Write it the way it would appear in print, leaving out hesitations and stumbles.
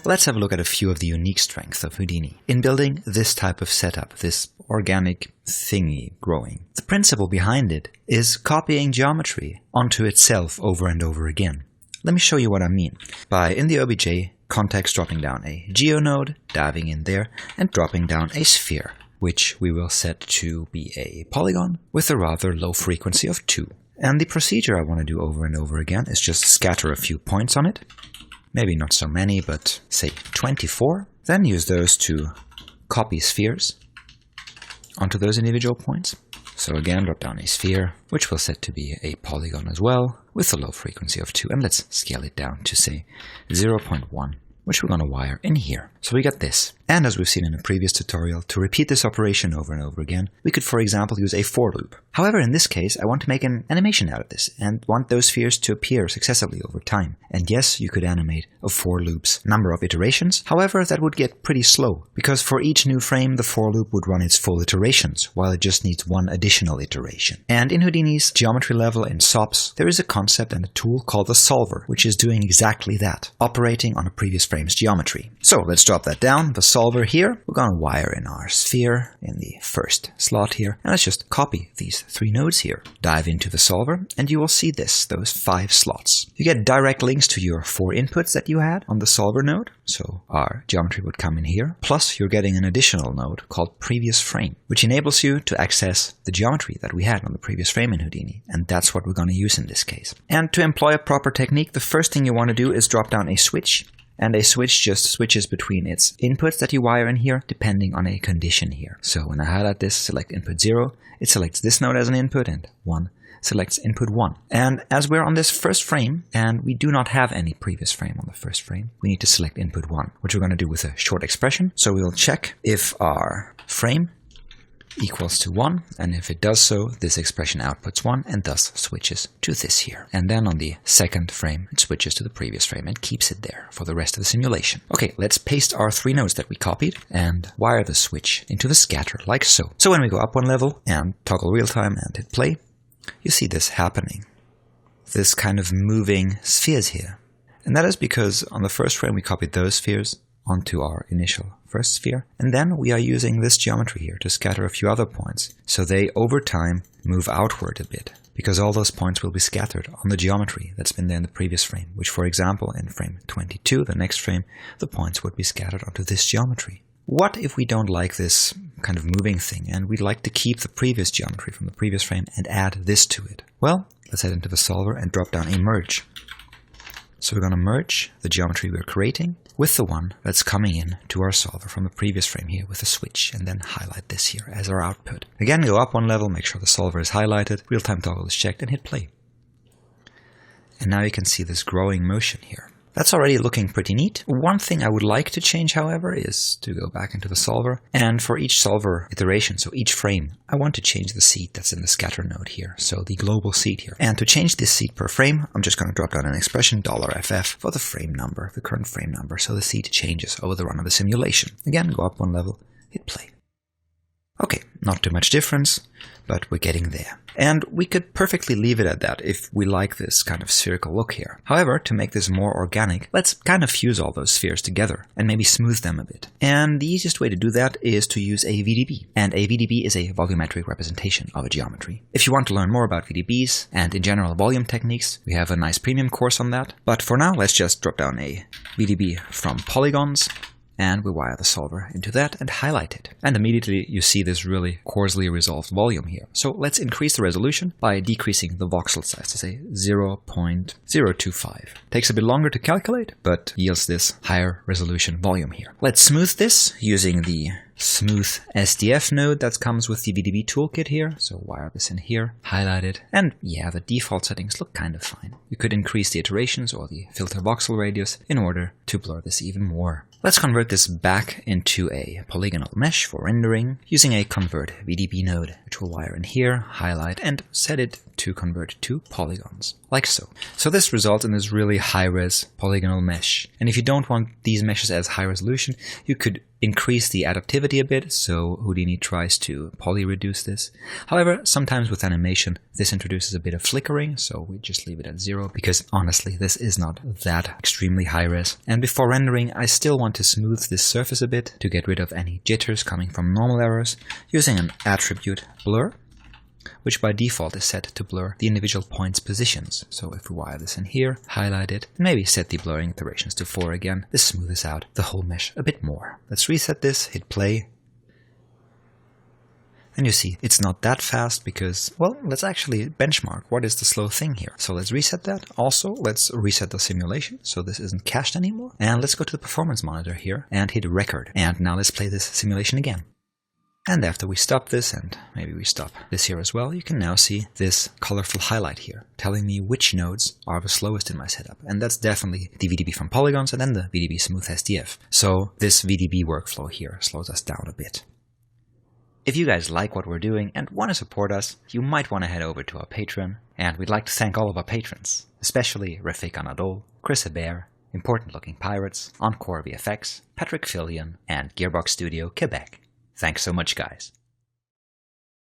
let's have a look at a few of the unique strengths of Houdini in building this type of setup, this organic thingy growing. The principle behind it is copying geometry onto itself over and over again. Let me show you what I mean by, in the OBJ context, dropping down a geonode, diving in there, and dropping down a sphere, which we will set to be a polygon with a rather low frequency of 2. And the procedure I want to do over and over again is just scatter a few points on it. Maybe not so many, but say 24. Then use those to copy spheres onto those individual points. So again, drop down a sphere, which we'll set to be a polygon as well, with a low frequency of 2. And let's scale it down to, say, 0.1, which we're going to wire in here. So we got this. And as we've seen in a previous tutorial, to repeat this operation over and over again, we could, for example, use a for loop. However, in this case, I want to make an animation out of this and want those spheres to appear successively over time. And yes, you could animate a for loop's number of iterations. However, that would get pretty slow, because for each new frame, the for loop would run its full iterations, while it just needs one additional iteration. And in Houdini's geometry level in SOPs, there is a concept and a tool called the solver, which is doing exactly that, operating on a previous frame's geometry. So let's drop that down. The solver here, we're going to wire in our sphere in the first slot here, and let's just copy these 3 nodes here. Dive into the solver, and you will see this, those 5 slots. You get direct links to your 4 inputs that you had on the solver node, so our geometry would come in here, plus you're getting an additional node called previous frame, which enables you to access the geometry that we had on the previous frame in Houdini, and that's what we're going to use in this case. And to employ a proper technique, the first thing you want to do is drop down a switch. And a switch just switches between its inputs that you wire in here, depending on a condition here. So when I highlight this, select input 0, it selects this node as an input, and 1 selects input 1. And as we're on this first frame, and we do not have any previous frame on the first frame, we need to select input 1, which we're going to do with a short expression. So we'll check if our frame equals to 1, and if it does so, this expression outputs 1 and thus switches to this here. And then on the second frame, it switches to the previous frame and keeps it there for the rest of the simulation. Okay, let's paste our 3 nodes that we copied and wire the switch into the scatter like so. So when we go up 1 level and toggle real time and hit play, you see this happening. This kind of moving spheres here. And that is because on the first frame we copied those spheres onto our initial first sphere, and then we are using this geometry here to scatter a few other points, so they over time move outward a bit, because all those points will be scattered on the geometry that's been there in the previous frame, which, for example, in frame 22, the next frame, the points would be scattered onto this geometry. What if we don't like this kind of moving thing, and we'd like to keep the previous geometry from the previous frame and add this to it? Well, let's head into the solver and drop down a merge. So we're going to merge the geometry we're creating with the one that's coming in to our solver from the previous frame here with a switch, and then highlight this here as our output. Again, go up 1 level, make sure the solver is highlighted, real-time toggle is checked, and hit play. And now you can see this growing motion here. That's already looking pretty neat. One thing I would like to change, however, is to go back into the solver, and for each solver iteration, so each frame, I want to change the seed that's in the scatter node here, so the global seed here. And to change this seed per frame, I'm just going to drop down an expression, $FF, for the frame number, the current frame number, so the seed changes over the run of the simulation. Again, go up 1 level, hit play. Okay, not too much difference, but we're getting there. And we could perfectly leave it at that if we like this kind of spherical look here. However, to make this more organic, let's kind of fuse all those spheres together and maybe smooth them a bit. And the easiest way to do that is to use a VDB. And a VDB is a volumetric representation of a geometry. If you want to learn more about VDBs and in general volume techniques, we have a nice premium course on that. But for now, let's just drop down a VDB from polygons, and we wire the solver into that and highlight it. And immediately you see this really coarsely resolved volume here. So let's increase the resolution by decreasing the voxel size to say 0.025. Takes a bit longer to calculate, but yields this higher resolution volume here. Let's smooth this using the smooth SDF node that comes with the VDB toolkit here. So wire this in here, highlight it, and yeah, the default settings look kind of fine. You could increase the iterations or the filter voxel radius in order to blur this even more. Let's convert this back into a polygonal mesh for rendering using a convert VDB node, which we'll wire in here, highlight, and set it to convert to polygons, like so. So this results in this really high-res polygonal mesh. And if you don't want these meshes as high resolution, you could increase the adaptivity a bit, so Houdini tries to poly reduce this. However, sometimes with animation, this introduces a bit of flickering, so we just leave it at 0, because honestly, this is not that extremely high res. And before rendering, I still want to smooth this surface a bit to get rid of any jitters coming from normal errors, using an attribute blur, which by default is set to blur the individual points' positions. So if we wire this in here, highlight it, and maybe set the blurring iterations to 4 again, this smoothes out the whole mesh a bit more. Let's reset this, hit play. And you see, it's not that fast because, well, let's actually benchmark what is the slow thing here. So let's reset that. Also, let's reset the simulation so this isn't cached anymore. And let's go to the performance monitor here and hit record. And now let's play this simulation again. And after we stop this, and maybe we stop this here as well, you can now see this colorful highlight here, telling me which nodes are the slowest in my setup. And that's definitely the VDB from Polygons and then the VDB Smooth SDF. So this VDB workflow here slows us down a bit. If you guys like what we're doing and want to support us, you might want to head over to our Patreon. And we'd like to thank all of our patrons, especially Refik Anadol, Chris Hebert, Important Looking Pirates, Encore VFX, Patrick Fillion, and Gearbox Studio Quebec. Thanks so much, guys.